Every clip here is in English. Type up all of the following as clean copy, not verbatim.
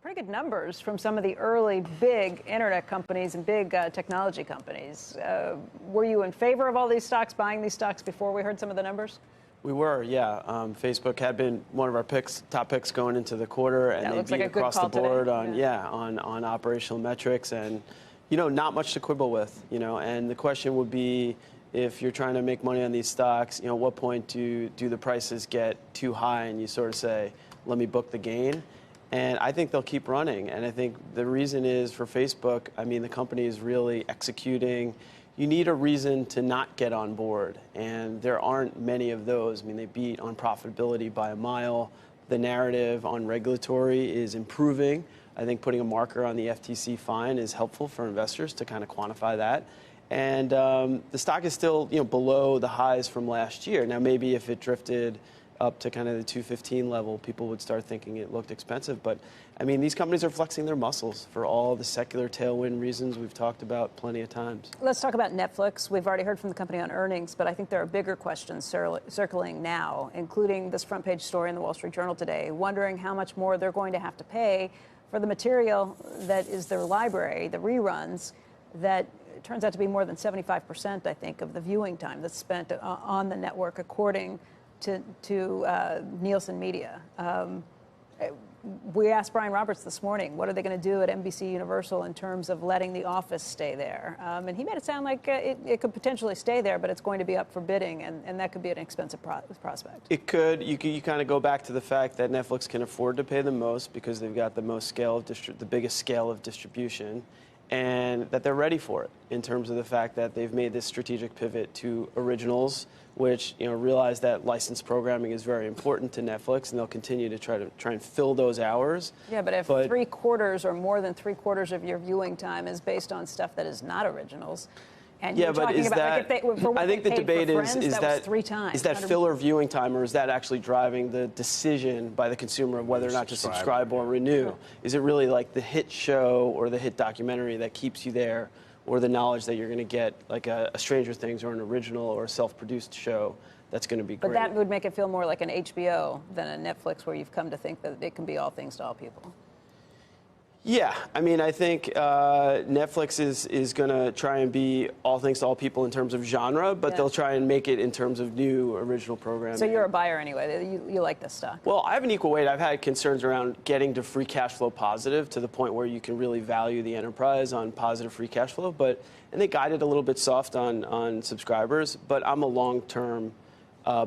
Pretty good numbers from some of the early big internet companies and big technology companies. Were you in favor of all these stocks, buying these stocks before we heard some of the numbers? We were, yeah. Facebook had been one of our top picks going into the quarter, and they beat across the board on operational metrics, and not much to quibble with. And the question would be, if you're trying to make money on these stocks, at what point do the prices get too high, and you sort of say, let me book the gain? And I think they'll keep running. And I think the reason is for Facebook, the company is really executing. You need a reason to not get on board. And there aren't many of those. They beat on profitability by a mile. The narrative on regulatory is improving. I think putting a marker on the FTC fine is helpful for investors to kind of quantify that. And the stock is still below the highs from last year. Now, maybe if it drifted up to kind of the 215 level, people would start thinking it looked expensive. But, these companies are flexing their muscles for all the secular tailwind reasons we've talked about plenty of times. Let's talk about Netflix. We've already heard from the company on earnings, but I think there are bigger questions circling now, including this front page story in the Wall Street Journal today, wondering how much more they're going to have to pay for the material that is their library, the reruns, that turns out to be more than 75%, I think, of the viewing time that's spent on the network, according to Nielsen Media. We asked Brian Roberts this morning, what are they going to do at NBC Universal in terms of letting The Office stay there? And he made it sound like it could potentially stay there, but it's going to be up for bidding, and that could be an expensive prospect. It could. You kind of go back to the fact that Netflix can afford to pay the most because they've got the most scale of the biggest scale of distribution, and that they're ready for it in terms of the fact that they've made this strategic pivot to originals, which realize that licensed programming is very important to Netflix, and they'll continue to try and fill those hours. Yeah, but if 3/4 or more than 3/4 of your viewing time is based on stuff that is not originals, and you're talking about I think the debate is that 3 times. Is that filler viewing time, or is that actually driving the decision by the consumer of whether or not to subscribe or renew? Sure. Is it really like the hit show or the hit documentary that keeps you there, or the knowledge that you're going to get like a Stranger Things or an original or a self-produced show that's going to be great? But that would make it feel more like an HBO than a Netflix, where you've come to think that it can be all things to all people. Yeah, I think Netflix is going to try and be all things to all people in terms of genre, but they'll try and make it in terms of new original programming. So you're a buyer anyway. You like this stock. Well, I have an equal weight. I've had concerns around getting to free cash flow positive to the point where you can really value the enterprise on positive free cash flow. And they guided a little bit soft on subscribers, but I'm a long-term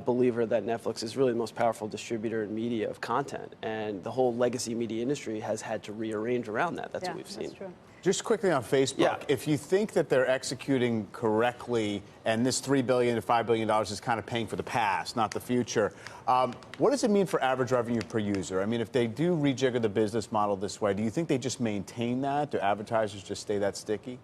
believer that Netflix is really the most powerful distributor in media of content, and the whole legacy media industry has had to rearrange around that. That's what we've seen. That's true. Just quickly on Facebook, if you think that they're executing correctly and this $3 billion to $5 billion is kind of paying for the past, not the future, what does it mean for average revenue per user? If they do rejigger the business model this way, do you think they just maintain that? Do advertisers just stay that sticky?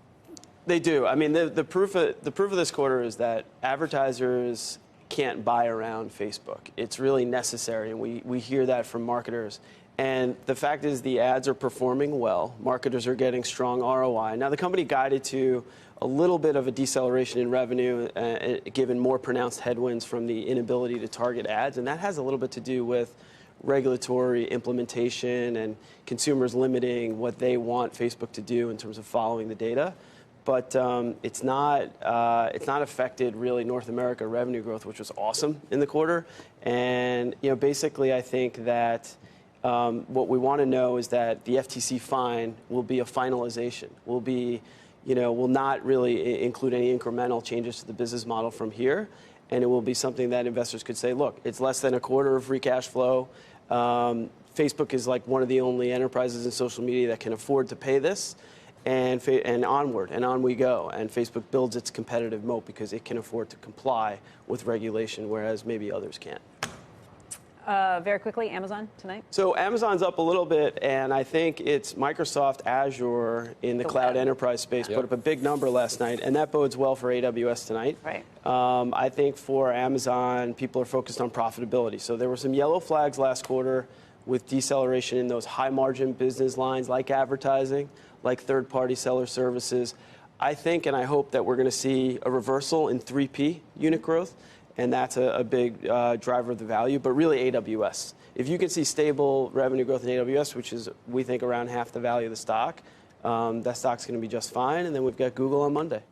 They do. The proof of this quarter is that advertisers can't buy around Facebook. It's really necessary, and we hear that from marketers. And the fact is the ads are performing well. Marketers are getting strong ROI. Now, the company guided to a little bit of a deceleration in revenue, given more pronounced headwinds from the inability to target ads, and that has a little bit to do with regulatory implementation and consumers limiting what they want Facebook to do in terms of following the data. But it's not affected really North America revenue growth, which was awesome in the quarter. And basically, I think that what we want to know is that the FTC fine will be a finalization. Will not really include any incremental changes to the business model from here, and it will be something that investors could say, look, it's less than a quarter of free cash flow. Facebook is like one of the only enterprises in social media that can afford to pay this. And onward and on we go. And Facebook builds its competitive moat because it can afford to comply with regulation, whereas maybe others can't. Very quickly, Amazon tonight? So Amazon's up a little bit, and I think it's Microsoft Azure in the cloud enterprise space put up a big number last night, and that bodes well for AWS tonight. Right. I think for Amazon, people are focused on profitability. So there were some yellow flags last quarter with deceleration in those high-margin business lines like advertising, like third-party seller services. I think and I hope that we're going to see a reversal in 3P unit growth, and that's a big driver of the value, but really AWS. If you can see stable revenue growth in AWS, which is, we think, around half the value of the stock, that stock's going to be just fine. And then we've got Google on Monday.